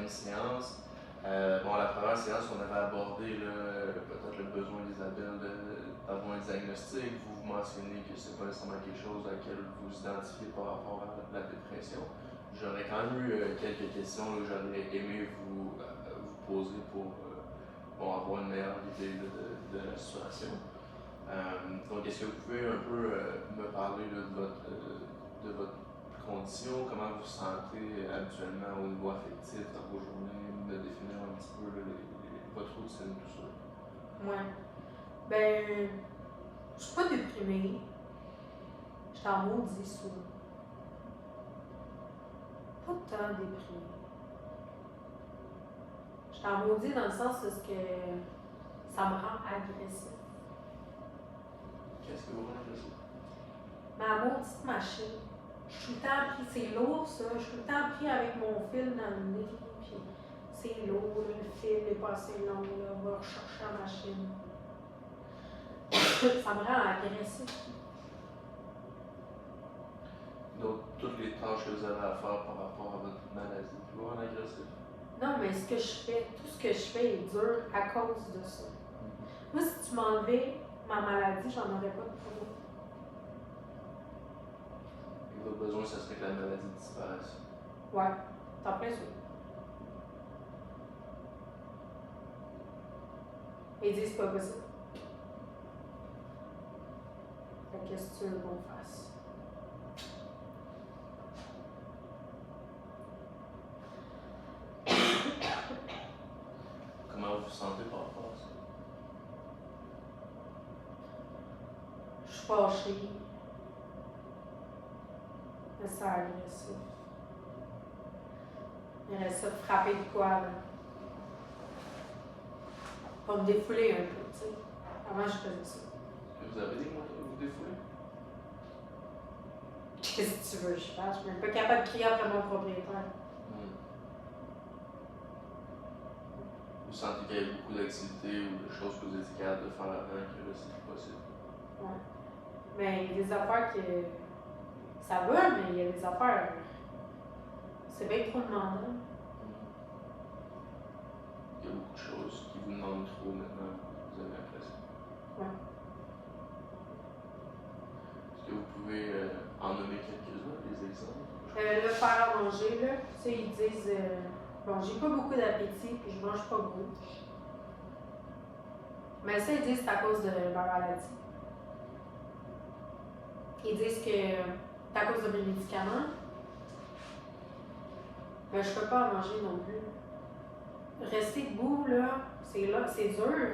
séance. La première séance, on avait abordé peut-être le besoin d'Isabelle d'avoir un diagnostic. Vous mentionnez que c'est pas nécessairement quelque chose à laquelle vous identifiez par rapport à la dépression. J'aurais quand même eu quelques questions que j'aurais aimé vous poser pour avoir une meilleure idée de la situation. Donc, est-ce que vous pouvez un peu me parler de votre condition, comment vous vous sentez habituellement au niveau affectif dans vos journées, me définir un petit peu votre routine, tout ça? Ouais. Ben, je suis pas déprimée. Je suis en maudit souvent. Pas tant déprimée. Je suis en maudit dans le sens où ça me rend agressif. Qu'est-ce que vous rend agressif? Ma maudite machine. Je suis tout le temps pris, c'est lourd ça, je suis tout le temps pris avec mon fil dans le nez, puis c'est lourd, là, le fil n'est pas assez long, là, on va rechercher la machine. Ça me rend agressif. Donc, toutes les tâches que vous avez à faire par rapport à votre maladie vous rend agressif? Non, mais tout ce que je fais est dur à cause de ça. Moi, si tu m'enlevais ma maladie, j'en aurais pas de problème. Et votre besoin, ce serait que la maladie disparaisse? Ouais, t'en plein sûr. Ils disent c'est pas possible. Fait que qu'est-ce que tu veux qu'on fasse? Comment vous vous sentez par rapport à ça? Je suis fâchée. Mais c'est agressif. Il reste ça de frapper de quoi, là. Pour me défouler un peu, tu sais. Avant, je faisais ça. Est-ce que vous avez des moyens de vous défouler? Qu'est-ce que tu veux que je fasse? Je suis même pas capable de crier après mon propriétaire. Vous sentez qu'il y a beaucoup d'activités ou de choses que vous étiez capable de faire avant que là, c'est plus possible? Ouais. Mais il y a des affaires que ça va, mais il y a des affaires. C'est bien trop demandant. Il y a beaucoup de choses qui vous demandent trop maintenant, vous avez l'impression. Ouais. Est-ce que vous pouvez en nommer quelques-uns, des exemples? Le faire à manger, là, tu sais, ils disent bon, j'ai pas beaucoup d'appétit puis je mange pas beaucoup. Mais ça, ils disent que c'est à cause de ma maladie. Ils disent que c'est à cause de mes médicaments. Mais je peux pas en manger non plus. Rester debout, là, c'est dur.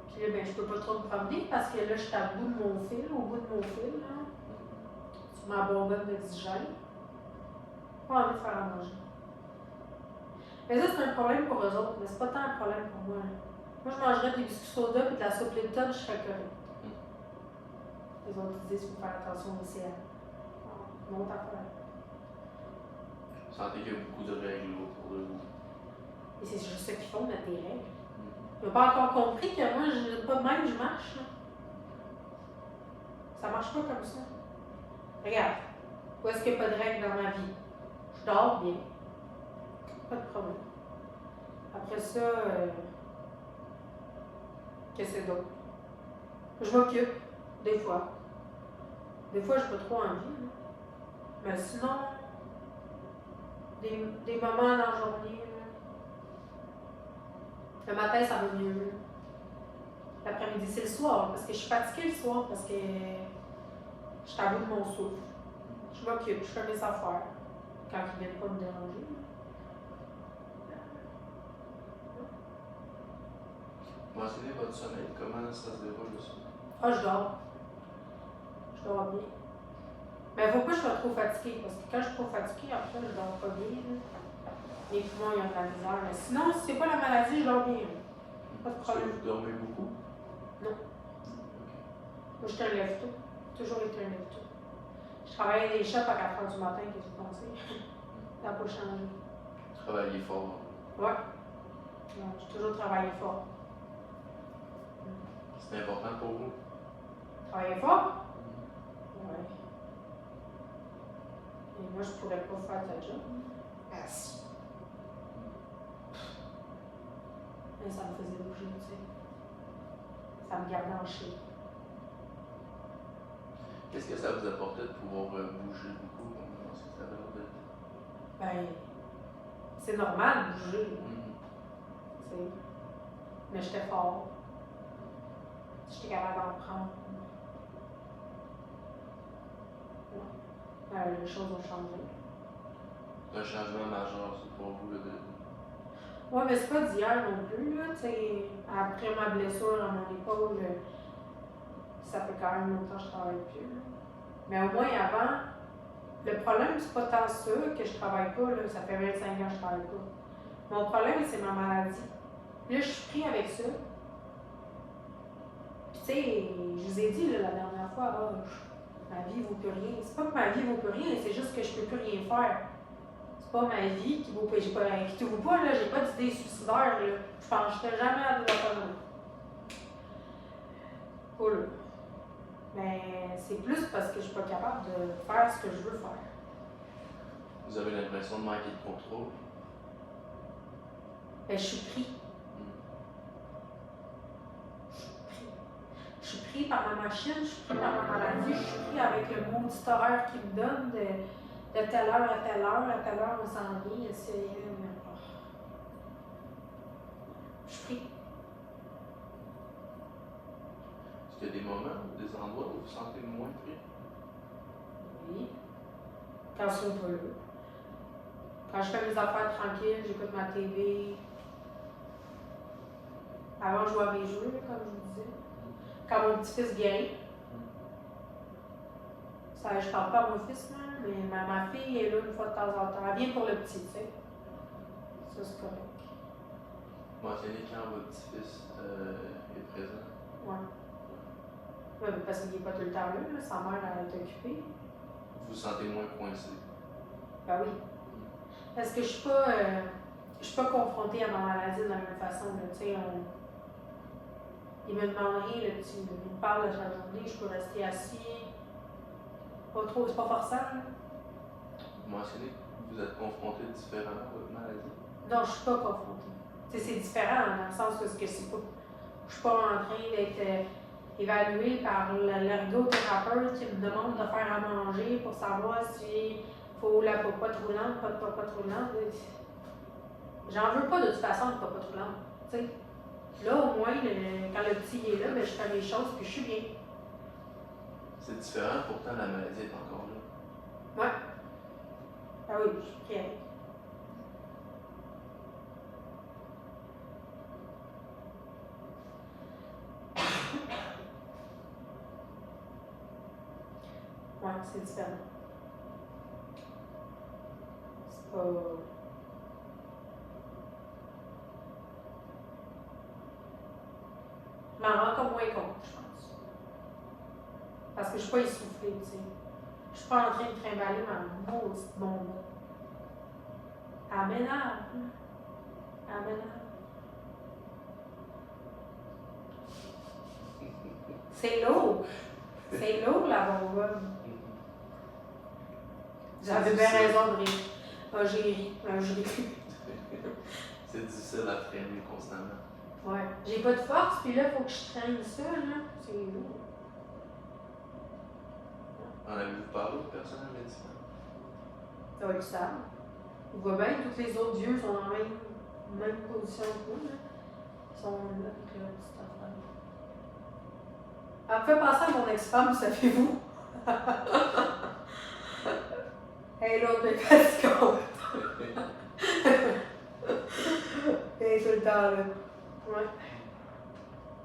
Puis là, ben, je peux pas trop me promener parce que là, je suis au bout de mon fil, là. Sur ma bonbonne d'oxygène. Pas envie de faire à manger. Mais ça, c'est un problème pour eux autres, mais c'est pas tant un problème pour moi. Moi, je mangerais des biscuits soda et de la soupe Lipton, je serais correct. Les autres disent qu'il faut faire attention au CA. Mon autre affaire. Vous sentez qu'il y a beaucoup de règles autour de vous? Et c'est juste ça qu'ils font, mettre des règles. Ils n'ont pas encore compris que moi, pas de même, je marche. Là. Ça marche pas comme ça. Regarde, où est-ce qu'il n'y a pas de règles dans ma vie? Je dors bien. Pas de problème. Après ça, qu'est-ce que c'est d'autre? Je m'occupe, des fois. Des fois, j'ai pas trop envie. Là. Mais sinon, des moments dans la journée, là. Le matin, ça va mieux. L'après-midi, c'est le soir, parce que je suis fatiguée le soir, parce que je suis à bout de mon souffle. Je m'occupe, je fais mes affaires, quand ils viennent pas me déranger. Mentionnez votre sommeil, comment ça se déroule le soir? Ah, je dors. Je dors bien. Mais il ne faut pas que je sois trop fatiguée, parce que quand je suis trop fatiguée, après, je dors pas bien. Les poumons, ils ont de la misère. Mais sinon, si c'est pas la maladie, je dors bien. Pas de problème. Est-ce que vous dormez beaucoup? Non. Moi, je suis un lève-tôt. Toujours été un lève-tôt. Je travaillais des shops à 4 h du matin, qu'est-ce que vous pensez? Ça n'a pas changé. Travaillez fort. Ouais. J'ai toujours travaillé fort. C'est important pour vous? Travailler fort? Ouais. Et moi, je pourrais pas faire ta job. Merci. Mais ça me faisait bouger, tu sais. Ça me gardait en shape. Qu'est-ce que ça vous apportait de pouvoir bouger beaucoup dans cette période de vie? Ben, c'est normal de bouger, tu sais. Mais j'étais fort. J'étais capable d'en prendre. Ouais. Les choses ont changé. C'est un changement majeur, c'est pour vous, là, de... Ouais, mais c'est pas d'hier non plus, là, tu sais. Après ma blessure à mon épaule, ça fait quand même longtemps que je travaille plus, là. Mais au moins avant, le problème, c'est pas tant ça que je travaille pas, là. Ça fait 25 ans que je travaille pas. Mon problème, c'est ma maladie. Là, je suis pris avec ça. Puis, tu sais, je vous ai dit là, la dernière fois, ma vie vaut plus rien. C'est pas que ma vie vaut plus rien, c'est juste que je peux plus rien faire. C'est pas ma vie qui vaut pas. Qui vaut pas, là, j'ai pas d'idée suicidaire, là. Je penserais jamais à des affaires de moi. Pas là. Mais c'est plus parce que je suis pas capable de faire ce que je veux faire. Vous avez l'impression de manquer de contrôle? Ben, je suis pris. Je suis pris par ma machine, je suis pris par ma maladie, je suis pris avec le maudit horaire qu'il me donne de telle heure à telle heure, on s'en vient, je suis pris. Est-ce qu'il y a des moments, des endroits où vous vous sentez moins pris? Oui. Quand ils sont pas là. Quand je fais mes affaires tranquilles, j'écoute ma TV. Avant, je jouais à mes jeux, comme je vous disais. Quand mon petit-fils guérit. Ça, je parle pas à mon fils, là, mais ma fille est là une fois de temps en temps. Elle vient pour le petit, tu sais. Ça, c'est correct. Mentionnez quand votre petit-fils est présent. Ouais. Ouais, parce qu'il n'est pas tout le temps là, sa mère elle est occupée. Vous vous sentez moins coincé? Ben oui. Parce que je suis pas confrontée à ma maladie de la même façon. Tu sais, il me demande rien, le petit. Il me parle de sa journée, je peux rester assis. Pas trop, c'est pas forçant. Là. Vous mentionnez que vous êtes confronté différemment à votre maladie? Non, je suis pas confrontée. Tu sais, c'est différent dans le sens où c'est pas. Je suis pas en train d'être évaluée par l'ergothérapeute qui me demande de faire à manger pour savoir si faut la popote roulante, pas de popote roulante. J'en veux pas de toute façon de popote roulante. Tu sais. Là, au moins, quand le petit est là, ben, je fais mes choses puis je suis bien. C'est différent, pourtant la maladie est encore là. Ouais. Ah oui, je suis pris avec. Ouais, c'est différent. C'est pas. Je m'en rends comme moins compte, je pense. Parce que je suis pas essoufflée, tu sais. Je suis pas en train de trimballer ma maudite bombe. Elle m'énerve. Elle m'énerve. C'est lourd. C'est lourd, la bonbonne. J'avais bien raison de rire. Ah, j'ai ri. Je ris. C'est difficile à freiner constamment. Ouais. J'ai pas de force, puis là, il faut que je traîne ça, là. C'est lourd. En avez-vous parlé aux personnels médicaux? Ça va être ça. On voit bien que tous les autres vieux sont dans la même position que nous, là. Ils sont là, avec leur petite affaire. Elle me fait penser à mon ex-femme, savez-vous? Hey, l'autre est fatigante. Elle est tout le temps là. Ouais.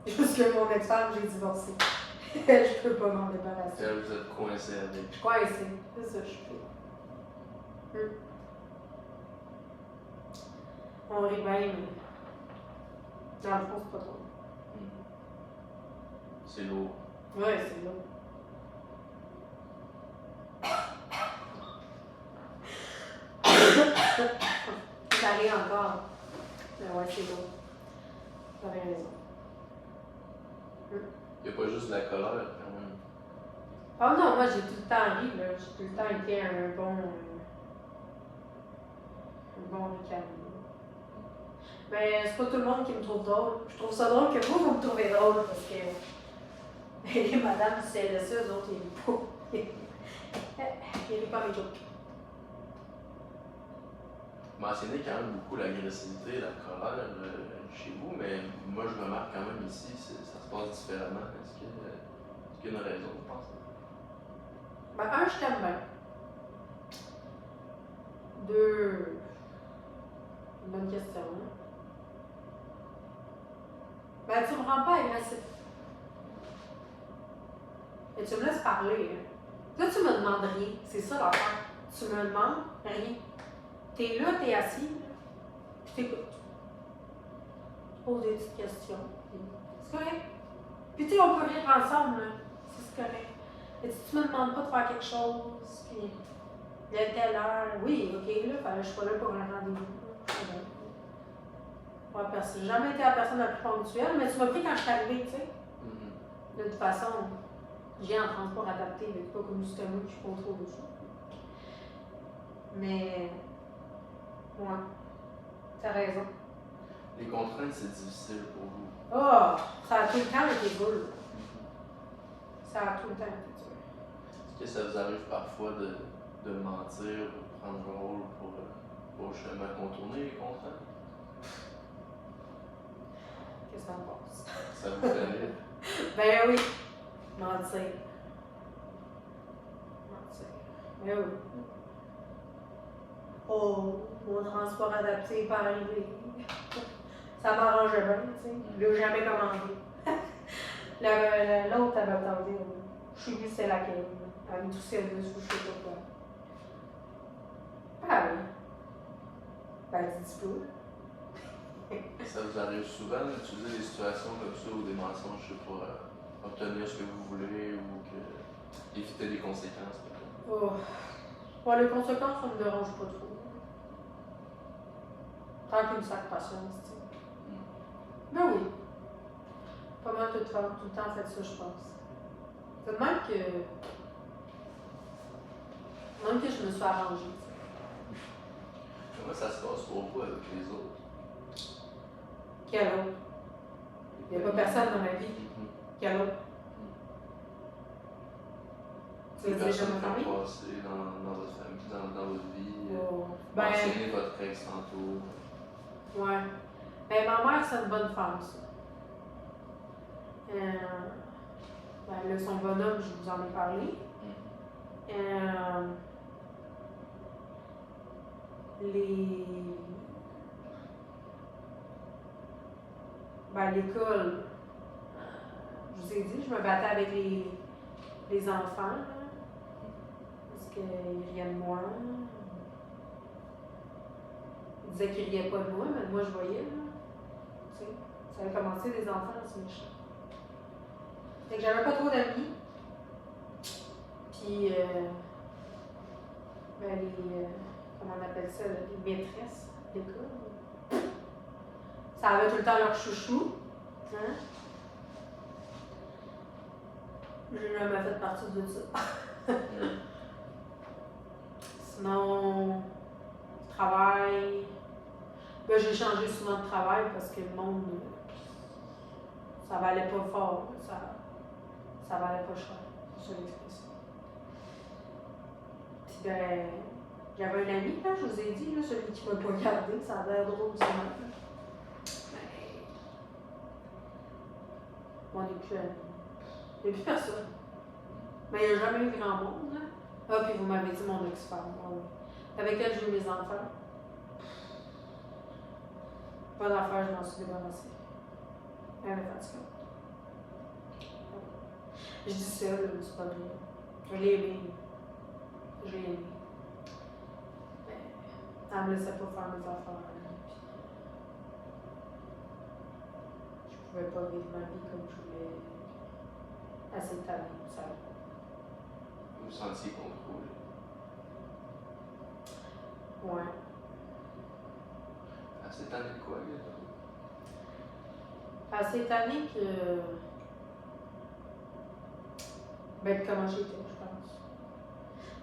Juste que mon ex-femme, j'ai divorcé. Je peux pas m'en débarrasser. Là, vous êtes coincé avec. Je suis coincée. C'est ça, je suis fait. On rit bien, mais dans le fond, c'est pas trop. C'est lourd. Ouais, c'est lourd. Ça arrive encore. Mais ouais, c'est lourd. T'avais raison. Il n'y a pas juste de la colère quand même. Ah non, moi j'ai tout le temps ri, là. J'ai tout le temps été un bon ricain. Mais c'est pas tout le monde qui me trouve drôle. Je trouve ça drôle que vous me trouvez drôle parce que les madames du CLSE, eux autres, ils rient pas. Ils rient pas mes jokes. Vous mentionnez quand même beaucoup l'agressivité, la colère chez vous, mais moi je remarque quand même ici, ça se passe différemment. Est-ce qu'il y a une raison, vous pensez? Ben, un, je t'aime bien. Deux, une bonne question. Hein? Ben, tu me rends pas agressif. Et tu me laisses parler. Hein? Là, tu me demandes rien. C'est ça l'affaire. Tu me demandes rien. T'es là, t'es assis, puis t'écoutes. Tu poses des petites questions. C'est correct. Puis tu sais, on peut rire ensemble, là. C'est correct. Et tu me demandes pas de faire quelque chose, puis il y a telle heure. Oui, ok, là, je suis pas là pour un rendez-vous. Ouais, parce que j'ai jamais été la personne la plus ponctuelle, mais tu m'as pris quand je suis arrivée, tu sais. De toute façon, j'ai un transport adapté, mais pas comme justement que je contrôle ça. Mais, ouais, t'as raison. Les contraintes, c'est difficile pour vous. Oh, ça a tout le temps été dur. Ça a tout le temps été dur. Est-ce que ça vous arrive parfois de mentir, de prendre un rôle pour justement contourner les contraintes? Qu'est-ce que t'en penses? Ça vous fait rire? Ben oui, mentir. Ben oui. Oh, mon transport adapté n'est pas arrivé. Ça m'arrangeait bien, tu sais. Je l'ai jamais commandé. L'autre, elle m'a attendé. Je sais plus c'est laquelle. Elle me toussait dessus, je sais pas quoi. Ah oui. Ben, dis pas. Ça vous arrive souvent d'utiliser des situations comme ça ou des mensonges pour obtenir ce que vous voulez ou éviter des conséquences? Oh. Bon, les conséquences, ça me dérange pas trop. Tant qu'une sac patience, tu sais. Ben oui. Pas mal tout le temps fait ça, je pense. C'est même que je me suis arrangée. Comment ça se passe pour vous avec les autres? Quel autre? Il n'y a pas personne dans ma vie. Quel autre? Tu veux dire personne de ma famille? passé dans votre famille, dans votre vie. Oh. Mentionnez votre ex tantôt. Ouais. Ben, ma mère, c'est une bonne femme, ça. Ben, là, son bonhomme, je vous en ai parlé. L'école, je vous ai dit, je me battais avec les enfants, là, parce qu'ils riaient de moi. Ils disaient qu'ils riaient pas de moi, mais moi, je voyais, là. Tu sais, ça avait commencé des enfants, c'est méchant. Fait que j'avais pas trop d'amis. Puis, comment on appelle ça, les maîtresses d'école. Ça avait tout le temps leur chouchou. Hein? J'ai jamais fait partie de ça. Sinon, travail. Ben, j'ai changé souvent de travail parce que le monde, ça valait pas fort. Ça valait pas cher, c'est ça l'expression. Puis ben, j'avais un ami, là, je vous ai dit, là, celui qui m'a pas gardé, ça a l'air drôle du même. On n'est plus amis. Il n'y a plus personne. Mais il n'y a jamais eu grand monde, là. Ah, puis vous m'avez dit mon ex-femme. Ah, oui. Avec elle, j'ai eu mes enfants. Pas d'affaires, je m'en suis débarrassée. Elle est fatigante. Je dis ça, là, mais c'est pas vrai. Je l'ai aimé. Je l'ai aimé. Mais elle me laissait pas faire mes affaires. Puis je pouvais pas vivre ma vie comme je voulais. Assez tannée, ça. Vous vous sentiez contrôlé? Ouais. Assez tanné de quoi, Assez tannée que. Ben, de comment j'étais, je pense.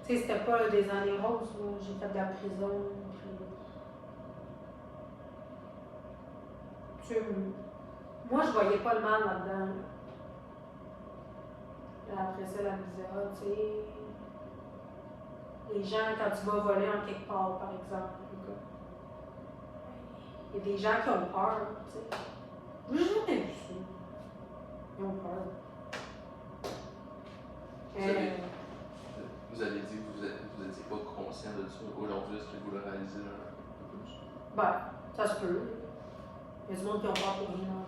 Tu sais, c'était pas des années roses, là. J'ai fait de la prison, puis. Tu sais, moi, je voyais pas le mal là-dedans. Là. Après ça, la misère, tu sais. Les gens, quand tu vas voler en quelque part, par exemple, il y a des gens qui ont peur, tu sais. J'ai jamais vu ça. Ils ont peur. Vous avez dit que vous n'étiez pas conscient de ça. Aujourd'hui, est-ce que vous le réalisez un peu plus? Ben, ça se peut. Il y a du monde qui ont peur pour rien dans la vie.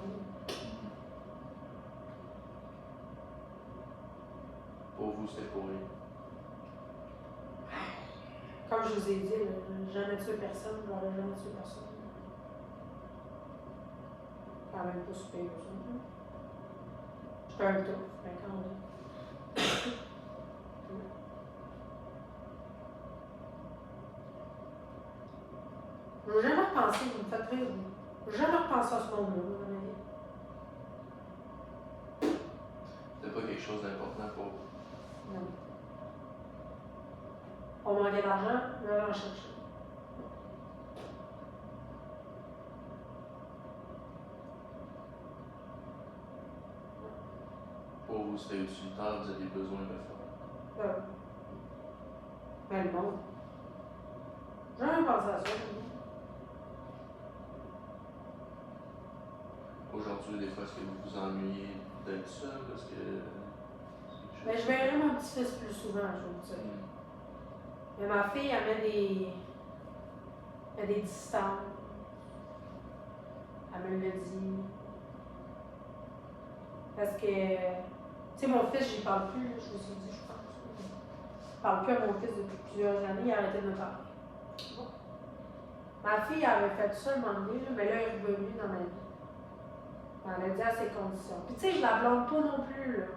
Pour vous, c'était pour rien. Comme je vous ai dit, jamais tué personne, j'aurais jamais tué personne. Quand même pas super ça. J'étais un tour, mais quand même. Je n'ai jamais repensé, vous me faites rire. Je n'ai jamais repensé à ce monde-là, dans ma vie. C'était pas quelque chose d'important pour vous? Non. On manquait d'argent, on allait en chercher. Pour vous, c'était utilitaire, vous aviez besoin de le faire. Mais le monde. J'ai jamais pensé à ça. Aujourd'hui, des fois, est-ce que vous vous ennuyez d'être seul? Parce que. Mais je verrais mon petit-fils plus souvent, je vous dis. Mais ma fille, elle met des distances. Elle me le dit. Parce que, tu sais, mon fils, j'y parle plus, là, je vous ai dit, je pense. Je parle plus à mon fils depuis plusieurs années, il a arrêté de me parler. Bon. Ma fille avait fait ça un moment donné, là, mais là, elle est revenue dans ma vie. Elle a dit à ses conditions. Puis, tu sais, je la blâme pas non plus, là.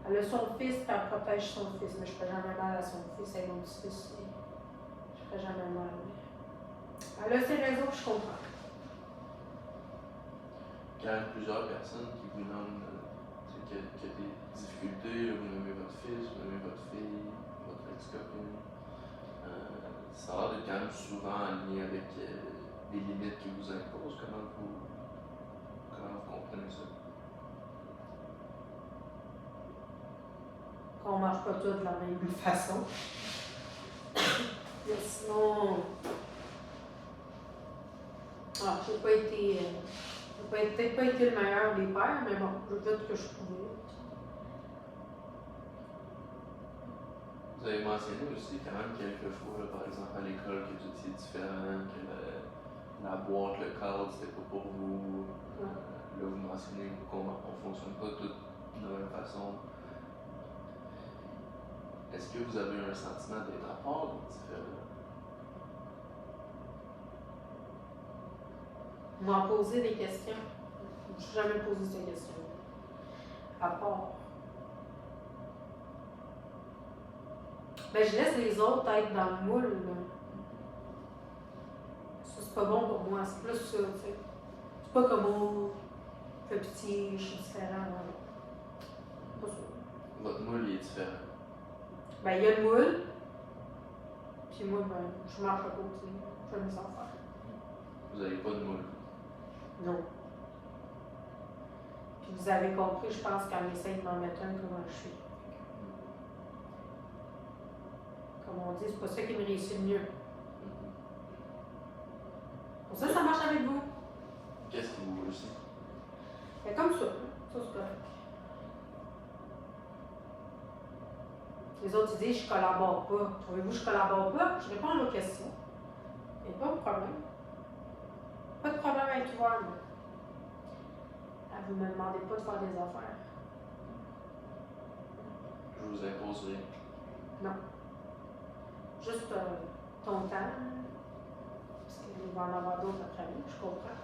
Elle a son fils, puis elle protège son fils, mais je ferai jamais mal à son fils, elle est mon petit-fils. Je ferai jamais mal. Elle a ses raisons, je comprends. Quand il y a plusieurs personnes qui vous nomment, qui a des difficultés, vous nommez votre fils, vous nommez votre fille, votre ex-copine, ça a l'air d'être quand même souvent en lien avec des limites qui vous imposent. Comment vous comprenez ça? Qu'on ne marche pas tous de la même façon. Mais sinon. Alors, j'ai peut-être pas été le meilleur des pères, mais bon, je veux dire que je pouvais. Vous avez mentionné aussi quand même quelques fois, là, par exemple à l'école, que vous étiez différent, que la boîte, le cadre, c'était pas pour vous. Ouais. Là, vous mentionnez qu'on ne fonctionne pas tous de la même façon. Est-ce que vous avez un sentiment d'être à part ou différent? Vous m'en posez des questions. Je ne me suis jamais posé cette question. À part. Ben, je laisse les autres être dans le moule. Là. Ça, c'est pas bon pour moi. C'est plus ça, tu sais. C'est pas comme oh, fais pitié, je suis différent. Non. Pas ça. Votre moule il est différent. Ben, il y a le moule. Puis moi, ben, je marche à côté. Je fais mes affaires. Vous n'avez pas de moule? Non. Puis vous avez compris, je pense qu'en essaie de m'en mettre un comment je suis. Comme on dit, c'est pas ça qui me réussit le mieux. Pour ça, ça marche avec vous. Qu'est-ce qui vous réussit? C'est comme ça. Ça, c'est correct. Les autres, ils disent, je collabore pas. Trouvez-vous que je collabore pas? Je réponds à vos questions. Il n'y a pas de problème. Pas de problème à être ouvert, moi. Vous ne me demandez pas de faire des affaires. Je vous impose rien. Non. Juste ton temps. Parce qu'il va en avoir d'autres après nous, je comprends.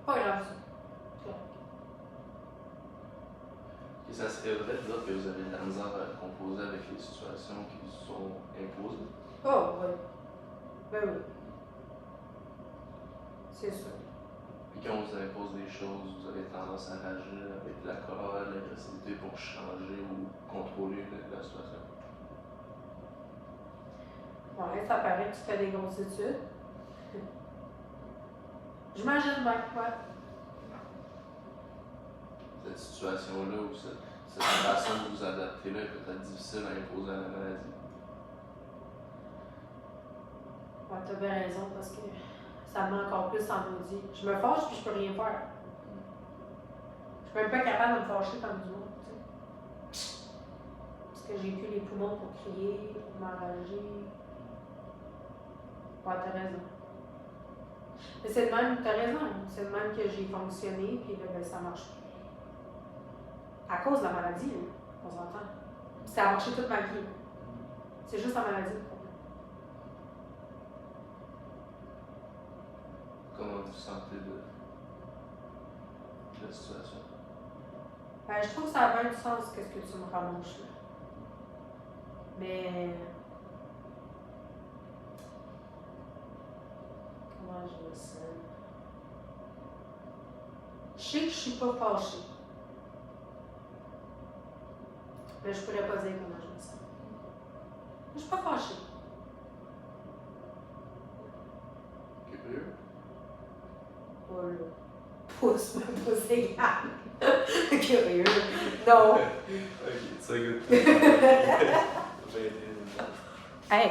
Pas grave, ça. Et ça serait vrai de dire que vous avez de la misère à composer avec les situations qui vous sont imposées? Oh, oui. Ben oui. C'est ça. Puis quand on vous impose des choses, vous avez tendance à réagir avec la colère, l'agressivité pour changer ou contrôler la situation? Ouais, ça paraît que tu fais des grosses études. J'imagine bien, ouais. Cette situation-là ou cette façon de vous adapter là est peut-être difficile à imposer à la maladie. Ouais, t'as bien raison parce que ça me met encore plus en maudit. Je me fâche puis je peux rien faire. Je suis même pas capable de me fâcher comme du monde, tu sais. Parce que j'ai plus les poumons pour crier, pour m'enrager. Ouais, t'as raison. Mais c'est de même, t'as raison, c'est de même que j'ai fonctionné, puis là, ben, ça marche plus. À cause de la maladie, là, on s'entend. Ça a marché toute ma vie. C'est juste la maladie, le problème. Comment vous sentez de la situation? Ben, je trouve que ça a bien du sens, qu'est-ce que tu me ramanches là. Mais. Comment je me sens? Je sais que je suis pas fâchée. Mais je pourrais pas dire comment je me sens. Je suis pas fâchée. Curieux? Pas là. Pousse, me pousse égal. Curieux. Non. Ok, c'est good. Hey!